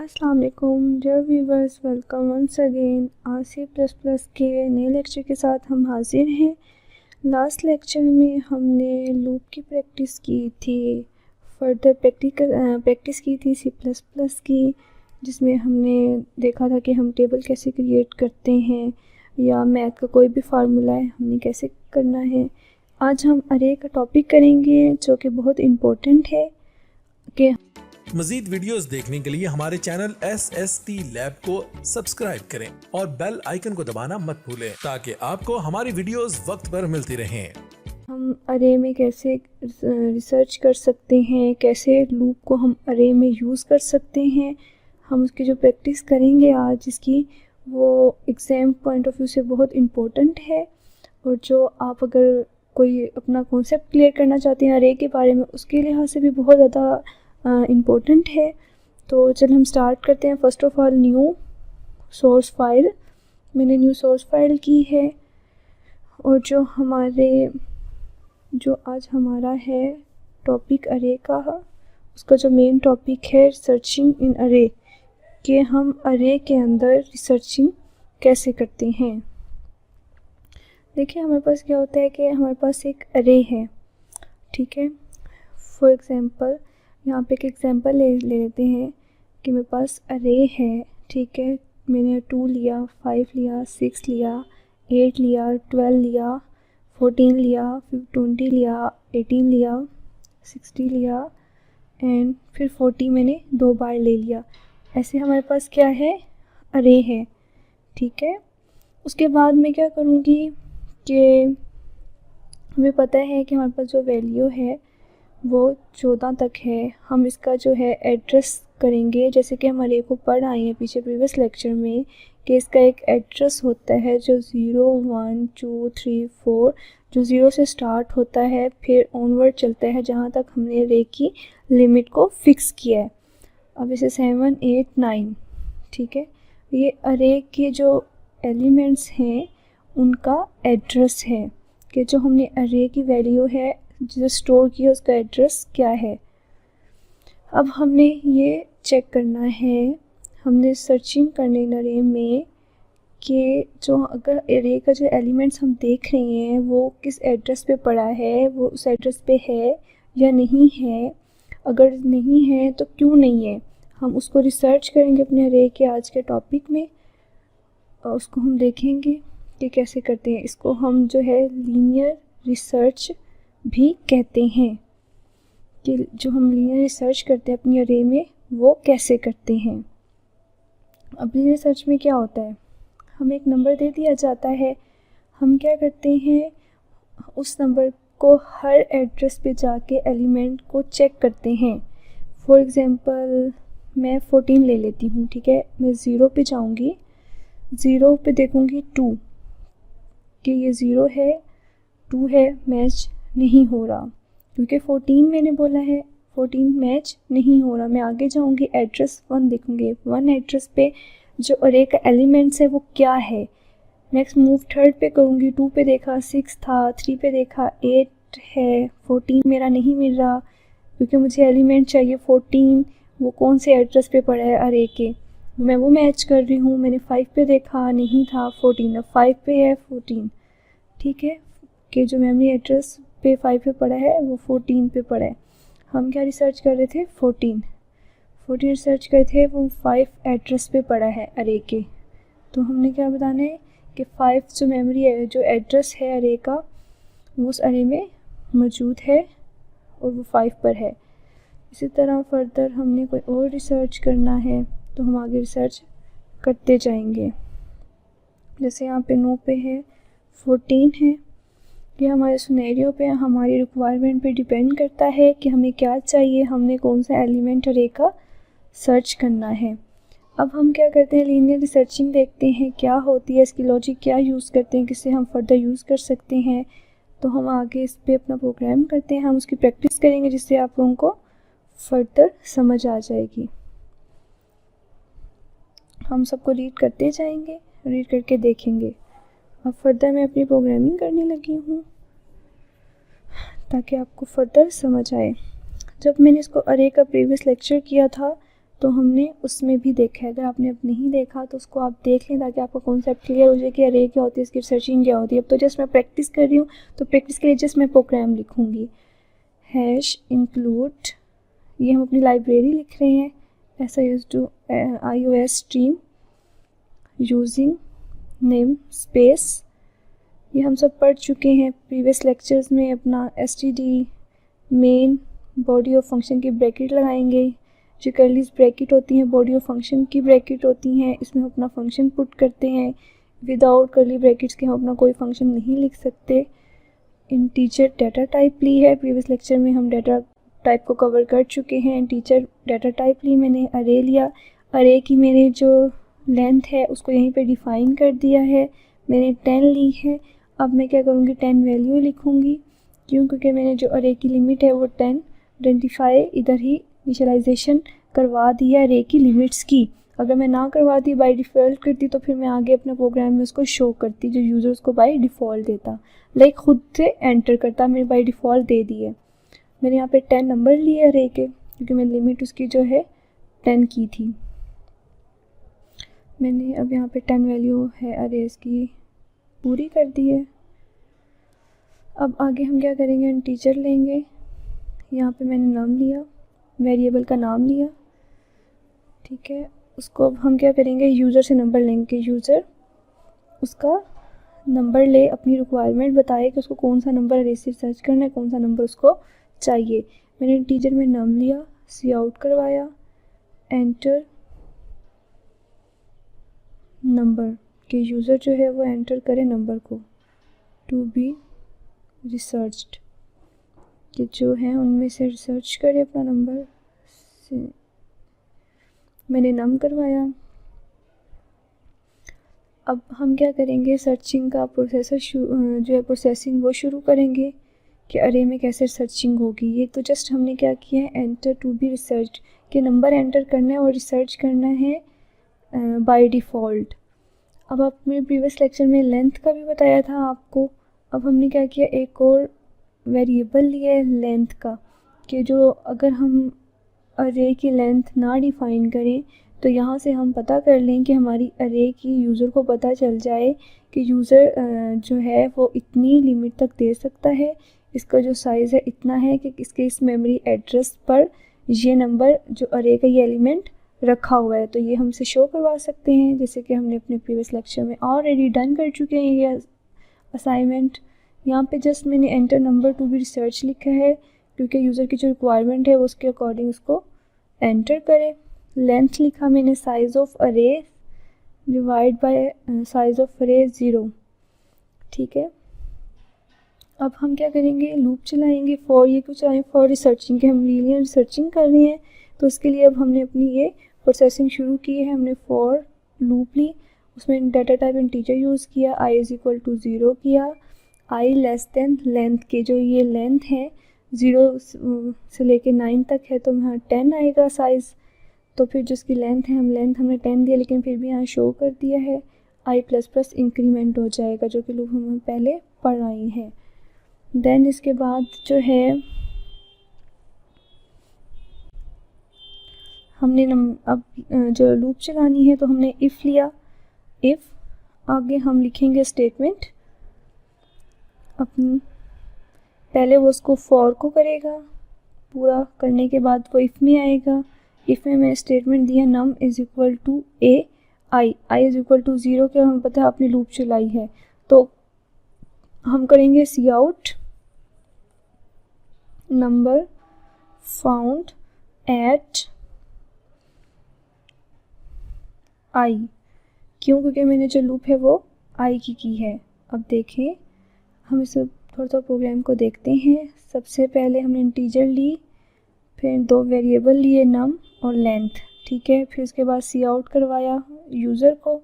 अस्सलाम वालेकुम dear viewers, welcome once again. आज C++ के नए लेक्चर के साथ हम हाजिर हैं। लास्ट लेक्चर में हमने लूप की प्रैक्टिस की थी, फर्दर प्रैक्टिस की थी C++ की, जिसमें हमने देखा था कि हम टेबल कैसे क्रिएट करते हैं या मैथ का कोई भी फार्मूला है हमने कैसे करना है। आज हम अरे का टॉपिक करेंगे जो कि बहुत इम्पोर्टेंट है कि मजीद वीडियोस देखने के लिए हमारे चैनल SST लैब को सब्सक्राइब करें और बेल आइकन को दबाना मत भूलें ताकि आपको हमारी वीडियोस वक्त पर मिलती रहें। हम अरे में कैसे रिसर्च कर सकते हैं, कैसे लूप को हम अरे में यूज़ कर सकते हैं, हम उसकी जो प्रैक्टिस करेंगे आज इसकी, वो एग्ज़ाम पॉइंट ऑफ व्यू से बहुत इम्पोर्टेंट है। और जो आप अगर कोई अपना कॉन्सेप्ट क्लियर करना चाहते हैं अरे के बारे में, उसके लिहाज से भी बहुत ज़्यादा इम्पोर्टेंट है। तो चल हम स्टार्ट करते हैं। First of all new source file, मैंने न्यू सोर्स फाइल की है। और जो आज हमारा है टॉपिक अरे का, उसका जो मेन टॉपिक है रिसर्चिंग इन अरे, कि हम अरे के अंदर रिसर्चिंग कैसे करते हैं। देखिए हमारे पास क्या होता है कि हमारे पास एक अरे है, ठीक है। फॉर एग्ज़ाम्पल यहाँ पे एक एग्ज़ाम्पल ले लेते हैं कि मेरे पास अरे है, ठीक है। मैंने 2 लिया, 5 लिया, 6 लिया, 8 लिया, 12 लिया, 14 लिया, फिर 20 लिया, 18 लिया, 60 लिया एंड फिर 40 मैंने 2 बार ले लिया। ऐसे हमारे पास क्या है, अरे है, ठीक है। उसके बाद मैं क्या करूँगी कि हमें पता है कि हमारे पास जो वैल्यू है वो 14 तक है। हम इसका जो है एड्रेस करेंगे, जैसे कि हम अरे को पढ़ आए हैं पीछे प्रीवियस लेक्चर में, कि इसका एक एड्रेस होता है जो 0 1 2 3 4, जो 0 से स्टार्ट होता है फिर ऑनवर्ड चलता है जहाँ तक हमने अरे की लिमिट को फिक्स किया है। अब इसे 7 8 9, ठीक है। ये अरे के जो एलिमेंट्स हैं उनका एड्रेस है, कि जो हमने अरे की वैल्यू है जो स्टोर किया उसका एड्रेस क्या है। अब हमने ये चेक करना है, हमने सर्चिंग करने अरे में कि जो अगर अरे का जो एलिमेंट्स हम देख रहे हैं वो किस एड्रेस पे पड़ा है, वो उस एड्रेस पे है या नहीं है। अगर नहीं है तो क्यों नहीं है, हम उसको रिसर्च करेंगे अपने अरे के आज के टॉपिक में, और उसको हम देखेंगे कि कैसे करते हैं। इसको हम जो है लीनियर रिसर्च भी कहते हैं, कि जो हम लीनियर रिसर्च करते हैं अपनी अरे में वो कैसे करते हैं। अब लीनियर रिसर्च में क्या होता है, हमें एक नंबर दे दिया जाता है, हम क्या करते हैं उस नंबर को हर एड्रेस पे जाके एलिमेंट को चेक करते हैं। फॉर एग्ज़ाम्पल मैं 14 ले लेती हूँ, ठीक है। मैं 0 पे जाऊँगी, 0 पे देखूँगी 2 कि ये 0 है, 2 है, मैच नहीं हो रहा, क्योंकि 14 मैंने बोला है, 14 मैच नहीं हो रहा। मैं आगे जाऊंगी, एड्रेस 1 देखूंगी, 1 एड्रेस पे जो अरे का एलिमेंट्स है वो क्या है। नेक्स्ट मूव 3rd पे करूंगी, 2 पे देखा 6 था, 3 पे देखा 8 है, 14 मेरा नहीं मिल रहा क्योंकि मुझे एलिमेंट चाहिए 14, वो कौन से एड्रेस पे पड़ा है अरे के, मैं वो मैच कर रही हूँ। मैंने 5 पे देखा नहीं था 14, अब 5 पे है 14, ठीक है, कि जो मेमोरी एड्रेस पे 5 पे पड़ा है वो 14 पे पड़ा है। हम क्या रिसर्च कर रहे थे, 14 रिसर्च कर थे, वो 5 एड्रेस पे पड़ा है अरे के। तो हमने क्या बताना है कि 5 जो मेमोरी है, जो एड्रेस है अरे का, वो उस अरे में मौजूद है और वो 5 पर है। इसी तरह फर्दर हमने कोई और रिसर्च करना है तो हम आगे रिसर्च करते जाएंगे। जैसे यहाँ पे 9 पे है, 14 है, ये हमारे सिनेरियो पे, हमारी रिक्वायरमेंट पे डिपेंड करता है कि हमें क्या चाहिए, हमने कौन सा एलिमेंट अरे का सर्च करना है। अब हम क्या करते हैं, लीनियर रिसर्चिंग देखते हैं क्या होती है, इसकी लॉजिक क्या यूज़ करते हैं, किससे हम फर्दर यूज़ कर सकते हैं। तो हम आगे इस पर अपना प्रोग्राम करते हैं, हम उसकी प्रैक्टिस करेंगे जिससे आप लोगों को फर्दर समझ आ जाएगी। हम सबको रीड करते जाएंगे, रीड करके देखेंगे। अब फर्दर मैं अपनी प्रोग्रामिंग करने लगी हूँ ताकि आपको फर्दर समझ आए। जब मैंने इसको अरे का प्रीवियस लेक्चर किया था तो हमने उसमें भी देखा है। अगर आपने अब नहीं देखा तो उसको आप देख लें ताकि आपका कॉन्सेप्ट क्लियर हो जाए कि अरे क्या होती है, इसकी सर्चिंग क्या होती है। अब तो जस्ट मैं प्रैक्टिस कर रही हूँ, तो प्रैक्टिस के लिए जस्ट मैं प्रोग्राम लिखूँगी हैश इंक्लूड, ये हम अपनी लाइब्रेरी लिख रहे हैं, iOS stream using name space, ये हम सब पढ़ चुके हैं प्रीवियस लेक्चर्स में। अपना std main body of function की ब्रैकेट लगाएंगे, जो कर्लीज ब्रैकेट होती हैं बॉडी ऑफ फंक्शन की ब्रैकेट होती हैं, इसमें हम अपना फंक्शन पुट करते हैं। विदाउट कर्ली ब्रैकेट्स के हम अपना कोई फंक्शन नहीं लिख सकते। इंटीजर डाटा टाइप ली है, प्रीवियस लेक्चर में हम डाटा टाइप को कवर कर चुके हैं। इंटीजर डाटा टाइप ली मैंने, अरे लिया, अरे की मैंने जो लेंथ है उसको यहीं पे डिफ़ाइन कर दिया है, मैंने 10 ली है। अब मैं क्या करूँगी, 10 वैल्यू लिखूँगी, क्यों, क्योंकि मैंने जो अरे की लिमिट है वो 10 आइडेंटिफाई इधर ही इनिशियलाइजेशन करवा दिया अरे की लिमिट्स की। अगर मैं ना करवाती, बाय डिफ़ॉल्ट करती, तो फिर मैं आगे अपने प्रोग्राम में उसको शो करती, जो यूज़र उसको बाय डिफ़ॉल्ट देता, लाइक खुद से एंटर करता, मैंने बाय डिफ़ॉल्ट दे दिए। मैंने यहाँ पे 10 नंबर लिए अरे के, क्योंकि मैं लिमिट उसकी जो है 10 की थी। मैंने अब यहाँ पे 10 वैल्यू है अरेज की पूरी कर दी है। अब आगे हम क्या करेंगे, इंटीजर लेंगे, यहाँ पे मैंने नाम लिया, वेरिएबल का नाम लिया, ठीक है। उसको अब हम क्या करेंगे, यूज़र से नंबर लेंगे, यूज़र उसका नंबर ले, अपनी रिक्वायरमेंट बताए कि उसको कौन सा नंबर अरे से सर्च करना है, कौन सा नंबर उसको चाहिए। मैंने इंटीजर में नाम लिया, सी आउट करवाया, एंटर नंबर, कि यूज़र जो है वो एंटर करे नंबर को, टू बी रिसर्च्ड, कि जो है उनमें से रिसर्च करे अपना नंबर से। मैंने नाम करवाया। अब हम क्या करेंगे, सर्चिंग का प्रोसेसर जो है प्रोसेसिंग वो शुरू करेंगे कि अरे में कैसे सर्चिंग होगी। ये तो जस्ट हमने क्या किया है, एंटर टू बी रिसर्च, कि नंबर एंटर करना है और रिसर्च करना है बाय डिफ़ॉल्ट। अब आपने प्रीवियस लेक्चर में लेंथ का भी बताया था आपको। अब हमने क्या किया, एक और वेरिएबल लिया है लेंथ का, कि जो अगर हम अरे की लेंथ ना डिफ़ाइन करें तो यहाँ से हम पता कर लें कि हमारी अरे की यूज़र को पता चल जाए कि यूज़र जो है वो इतनी लिमिट तक दे सकता है, इसका जो साइज़ है इतना है कि इसके इस मेमोरी एड्रेस पर ये नंबर जो अरे का ये एलिमेंट रखा हुआ है, तो ये हमसे शो करवा सकते हैं, जैसे कि हमने अपने प्रीवियस लेक्चर में ऑलरेडी डन कर चुके हैं ये असाइनमेंट। यहाँ पे जस्ट मैंने enter number to be research लिखा है, क्योंकि यूज़र की जो रिक्वायरमेंट है वो उसके अकॉर्डिंग उसको एंटर करें। लेंथ लिखा मैंने साइज़ ऑफ अरे डिवाइड बाय साइज़ ऑफ अरे 0, ठीक है। अब हम क्या करेंगे, लूप चलाएंगे, फॉर ये कुछ आए फॉर रिसर्चिंग, के हम लीनियर रिसर्चिंग कर रहे हैं, तो इसके लिए अब हमने अपनी ये प्रोसेसिंग शुरू की है। हमने फॉर लूप ली, उसमें डाटा टाइप इंटीजर यूज़ किया, i इज़ इक्वल टू 0 किया, i लेस देन लेंथ, के जो ये लेंथ है 0 से लेके 9 तक है, तो यहाँ 10 आएगा साइज़, तो फिर जिसकी लेंथ है हमने 10 दिया, लेकिन फिर भी यहाँ शो कर दिया है i प्लस इंक्रीमेंट हो जाएगा, जो कि लूप हम पहले पढ़ आए हैं। देन इसके बाद जो है हमने अब जो लूप चलानी है, तो हमने इफ़ लिया, इफ़ आगे हम लिखेंगे स्टेटमेंट अपनी, पहले वो उसको फॉर को करेगा, पूरा करने के बाद वो इफ़ में आएगा। इफ़ में मैंने स्टेटमेंट दिया num is equal to a i is equal to 0 के, हमें पता है आपने लूप चलाई है, तो हम करेंगे सी आउट नंबर फाउंड एट आई, क्यों, क्योंकि मैंने जो लूप है वो आई की है। अब देखें, हम इस थोड़ा सा प्रोग्राम को देखते हैं। सबसे पहले हमने इंटीजर ली, फिर 2 वेरिएबल लिए नम और लेंथ, ठीक है। फिर उसके बाद सी आउट करवाया यूज़र को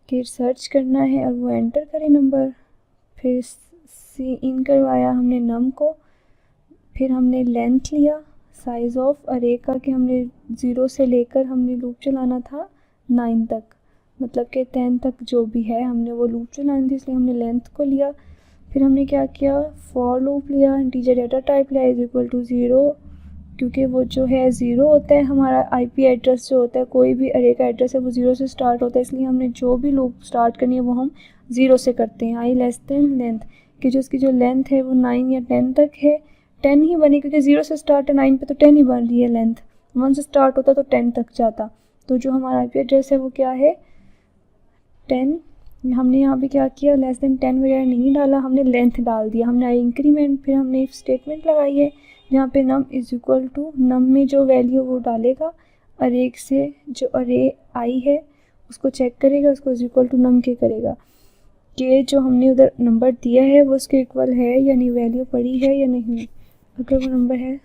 कि सर्च करना है और वो एंटर करे नंबर, फिर सी इन करवाया हमने नम को, फिर हमने लेंथ लिया साइज़ ऑफ अरे का, कि हमने 0 से लेकर हमने लूप चलाना था 9 तक, मतलब कि 10 तक जो भी है हमने वो लूप चलानी थी, इसलिए हमने लेंथ को लिया। फिर हमने क्या किया, फॉर लूप लिया, इंटीजर डाटा टाइप लिया इज इक्वल टू 0 क्योंकि वो जो है 0 होता है, हमारा IP एड्रेस जो होता है, कोई भी अरे का एड्रेस है वो 0 से स्टार्ट होता है, इसलिए हमने जो भी लूप स्टार्ट करनी है वो हम 0 से करते हैं। i लेस देन लेंथ, कि जो इसकी जो लेंथ है वो 9 या 10 तक है, 10 ही बनी, क्योंकि 0 से स्टार्ट है 9 पे तो 10 ही बन रही है लेंथ, 1 से स्टार्ट होता तो 10 तक जाता। तो जो हमारा IP एड्रेस है वो क्या है 10। हमने यहाँ पे क्या किया, लेस देन 10 वगैरह नहीं डाला, हमने लेंथ डाल दिया, हमने आई इंक्रीमेंट, फिर हमने इफ स्टेटमेंट लगाई है जहाँ पे नम इज इक्वल टू, नम में जो वैल्यू वो डालेगा अरे से, जो अरे आई है उसको चेक करेगा, उसको इज इक्वल टू नम के करेगा कि जो हमने उधर नंबर दिया है वो उसके इक्वल है या नहीं, वैल्यू पड़ी है या नहीं। अगर वो नंबर है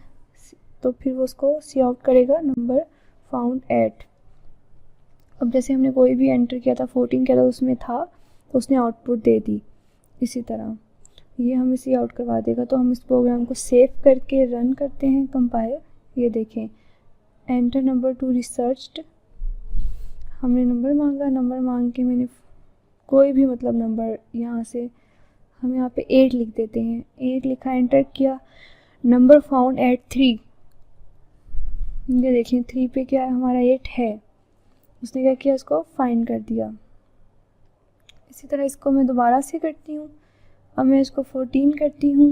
तो फिर वो उसको सी आउट करेगा नंबर फाउंड एट। अब जैसे हमने कोई भी एंटर किया था, 14 किया था, उसमें था तो उसने आउटपुट दे दी, इसी तरह ये हमें सी आउट करवा देगा। तो हम इस प्रोग्राम को सेव करके रन करते हैं, कंपाइल। ये देखें, एंटर नंबर टू रिसर्च्ड, हमने नंबर मांगा, नंबर मांग के मैंने कोई भी मतलब नंबर यहाँ से हम यहाँ पे 8 लिख देते हैं, 8 लिखा, एंटर किया, नंबर फाउंड एट 3, ये देखें 3 पे क्या है हमारा 8 है, उसने क्या किया, उसको फाइंड कर दिया। इसी तरह इसको मैं दोबारा से करती हूँ, अब मैं इसको 14 करती हूँ,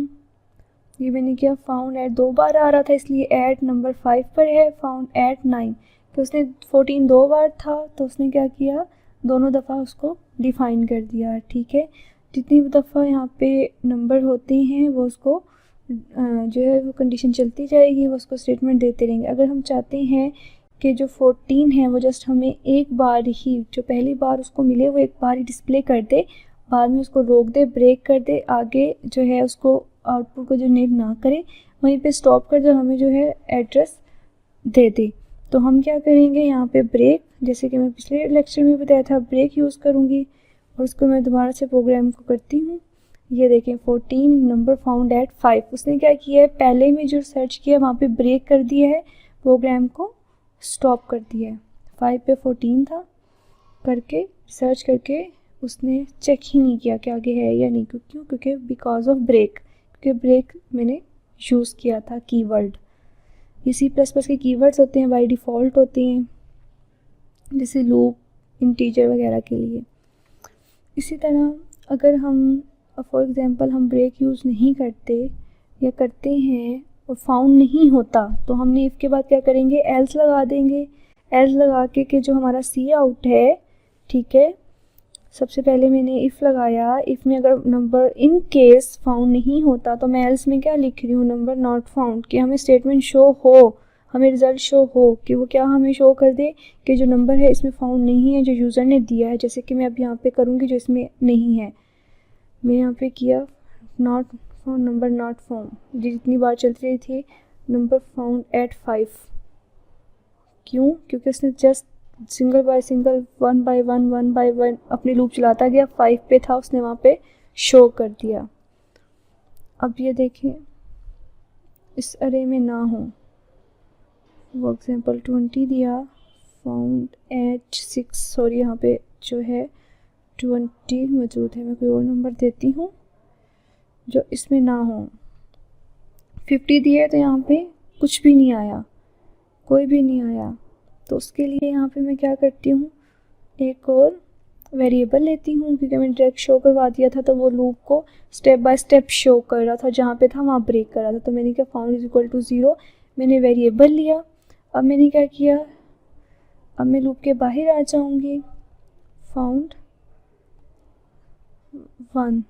ये मैंने किया, फाउंड एट 2 बार आ रहा था इसलिए एट नंबर 5 पर है, फाउंड एट 9, तो उसने 14 2 बार था तो उसने क्या किया, दोनों दफ़ा उसको डिफ़ाइन कर दिया। ठीक है, जितनी दफ़ा यहाँ पे नंबर होते हैं वो उसको जो है वो कंडीशन चलती जाएगी, वो उसको स्टेटमेंट देते रहेंगे। अगर हम चाहते हैं कि जो 14 है वो जस्ट हमें एक बार ही, जो पहली बार उसको मिले वो एक बार ही डिस्प्ले कर दे, बाद में उसको रोक दे, ब्रेक कर दे, आगे जो है उसको आउटपुट को जनरेट ना करे, वहीं पे स्टॉप कर दे, हमें जो है एड्रेस दे दे। तो हम क्या करेंगे, यहाँ पे ब्रेक, जैसे कि मैं पिछले लेक्चर में बताया था, ब्रेक यूज़ करूँगी और उसको मैं दोबारा से प्रोग्राम को करती हूँ। ये देखें 14 नंबर फाउंड एट 5, उसने क्या किया है, पहले में जो सर्च किया वहाँ पे ब्रेक कर दिया है, प्रोग्राम को स्टॉप कर दिया है। 5 पे 14 था, करके सर्च करके उसने चेक ही नहीं किया कि आगे है या नहीं। क्यों? क्योंकि बिकॉज ऑफ ब्रेक, क्योंकि ब्रेक मैंने यूज़ किया था कीवर्ड। ये C++ के कीवर्ड्स होते हैं, बाय डिफ़ॉल्ट होते हैं, जैसे लूप, इंटीजर वगैरह के लिए। इसी तरह अगर हम फॉर एग्ज़ाम्पल हम ब्रेक यूज़ नहीं करते या करते हैं और फाउंड नहीं होता, तो हमने इफ़ के बाद क्या करेंगे, एल्स लगा देंगे। एल्स लगा के जो हमारा सी आउट है, ठीक है, सबसे पहले मैंने इफ़ लगाया, इफ़ में अगर नंबर इन केस फाउंड नहीं होता तो मैं एल्स में क्या लिख रही हूँ, नंबर नॉट फाउंड, कि हमें स्टेटमेंट शो हो, हमें रिज़ल्ट शो हो कि वो क्या हमें शो कर दे कि जो नंबर है इसमें फाउंड नहीं है, जो यूज़र ने दिया है। जैसे कि मैं अब यहाँ पे करूँगी जो इसमें नहीं है, मैं यहाँ पे किया not found, number not found, जितनी बार चलती रही थी, नंबर फाउंड एट 5। क्यों? क्योंकि उसने just single by single, one by one अपनी लूप चलाता गया, 5 पे था, उसने वहाँ पे शो कर दिया। अब ये देखें, इस अरे में ना हो, वो एग्जाम्पल 20 दिया, फाउंड एट 6, सॉरी यहाँ पे जो है 20 मौजूद है, मैं कोई और नंबर देती हूँ जो इसमें ना हो। 50 दिया तो यहाँ पे कुछ भी नहीं आया, कोई भी नहीं आया, तो उसके लिए यहाँ पे मैं क्या करती हूँ, एक और वेरिएबल लेती हूँ, क्योंकि मैंने डायरेक्ट शो करवा दिया था तो वो लूप को स्टेप बाय स्टेप शो कर रहा था, जहाँ पे था वहाँ ब्रेक कर रहा था। तो मैंने क्या, फाउंड इज इक्वल टू 0, मैंने वेरिएबल लिया। अब मैंने क्या किया, अब मैं लूप के बाहर आ जाऊँगी, फाउंड 1,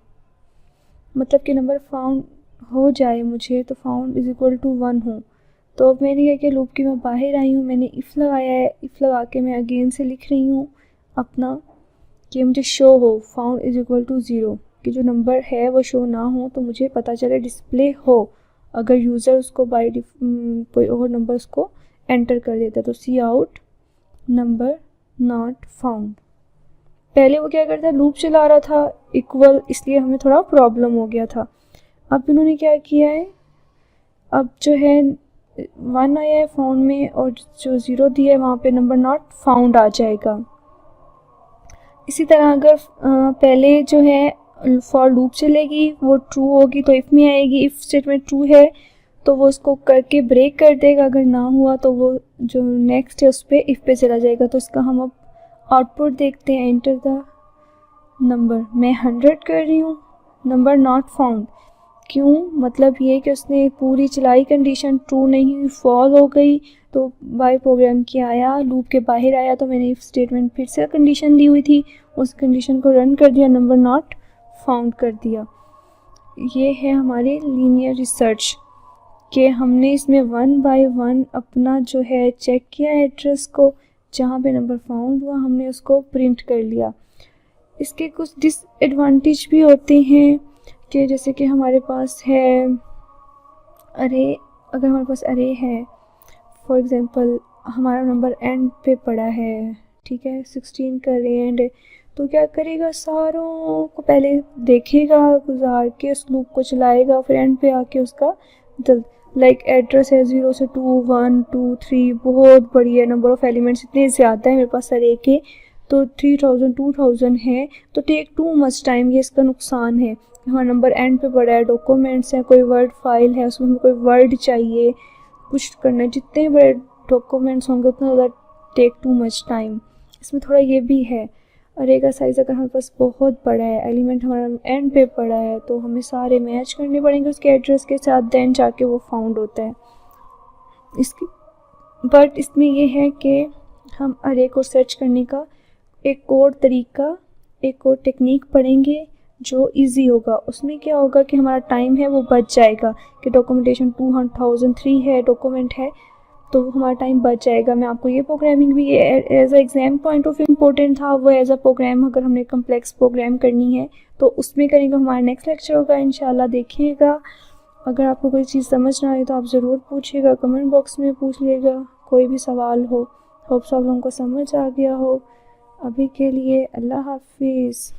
मतलब कि नंबर फाउंड हो जाए मुझे, तो फाउंड इज इक्वल टू 1 हो। तो अब मैंने क्या किया, लूप की मैं बाहर आई हूँ, मैंने इफ़ लगाया है, इफ़ लगा के मैं अगेन से लिख रही हूँ अपना कि मुझे शो हो फाउंड इज इक्वल टू 0, कि जो नंबर है वो शो ना हो तो मुझे पता चले, डिस्प्ले हो, अगर यूज़र उसको बाय कोई और नंबर उसको एंटर कर देता है। तो सी आउट नंबर नॉट फाउंड, पहले वो क्या करता, लूप चला रहा था इक्वल, इसलिए हमें थोड़ा प्रॉब्लम हो गया था। अब इन्होंने क्या किया है, अब जो है 1 आया है फाउंड में, और जो 0 दिया है वहाँ पे नंबर नॉट फाउंड आ जाएगा। इसी तरह अगर पहले जो है फॉर लूप चलेगी, वो ट्रू होगी तो इफ़ में आएगी, इफ़ स्टेटमेंट ट्रू है तो वो उसको करके ब्रेक कर देगा, अगर ना हुआ तो वो जो नेक्स्ट है उस पर इफ़ पे चला जाएगा। तो इसका हम अब आउटपुट देखते हैं। एंटर द नंबर, मैं 100 कर रही हूँ, नंबर नॉट फाउंड। क्यों? मतलब ये कि उसने पूरी चलाई, कंडीशन ट्रू नहीं हुई, फॉल हो गई, तो बाय प्रोग्राम किया आया, लूप के बाहर आया, तो मैंने इफ स्टेटमेंट फिर से कंडीशन दी हुई थी, उस कंडीशन को रन कर दिया, नंबर नॉट फाउंड कर दिया। ये है हमारी लीनियर रिसर्च कि हमने इसमें 1 बाय 1 अपना जो है चेक किया एड्रेस को, जहाँ पे नंबर फाउंड हुआ हमने उसको प्रिंट कर लिया। इसके कुछ डिसएडवांटेज भी होते हैं कि जैसे कि हमारे पास है अरे, अगर हमारे पास अरे है, फॉर एग्ज़ाम्पल हमारा नंबर एंड पे पड़ा है, ठीक है, 16 का अरे एंड है, तो क्या करेगा, सारों को पहले देखेगा, गुजार के उस लूप को चलाएगा, फिर एंड पे आके उसका लाइक एड्रेस है 0 से 2, 1, 2, 3, बहुत बड़ी है, नंबर ऑफ़ एलिमेंट्स इतने ज़्यादा है मेरे पास अरे के, तो 3000 2000 है, तो टेक टू मच टाइम, ये इसका नुकसान है। हमारा नंबर एंड पे पड़ा है, डॉक्यूमेंट्स हैं, कोई वर्ड फाइल है, उसमें कोई वर्ड चाहिए, कुछ करना है, जितने बड़े डॉक्यूमेंट्स होंगे उतना ज़्यादा टेक टू मच टाइम। इसमें थोड़ा ये भी है, अरे का साइज़ अगर हमारे पास बहुत बड़ा है, एलिमेंट हमारा एंड पे पड़ा है, तो हमें सारे मैच करने पड़ेंगे उसके एड्रेस के साथ, देन जाके वो फाउंड होता है इसकी। बट इसमें ये है कि हम अरे को सर्च करने का एक और तरीका, एक और टेक्निक पढ़ेंगे जो इजी होगा। उसमें क्या होगा कि हमारा टाइम है वो बच जाएगा, कि डॉक्यूमेंटेशन 2003 है, डॉक्यूमेंट है, तो हमारा टाइम बच जाएगा। मैं आपको ये प्रोग्रामिंग भी as a exam point of view important था, वो एज अ प्रोग्राम अगर हमने कम्प्लेक्स प्रोग्राम करनी है तो उसमें करेंगे। हमारा नेक्स्ट लेक्चर होगा इंशाल्लाह, देखिएगा। अगर आपको कोई चीज़ समझ ना आए तो आप ज़रूर पूछिएगा, कमेंट बॉक्स में पूछिएगा, कोई भी सवाल हो। होप्स आप लोगों को समझ आ गया हो। अभी के लिए अल्लाह हाफिज़।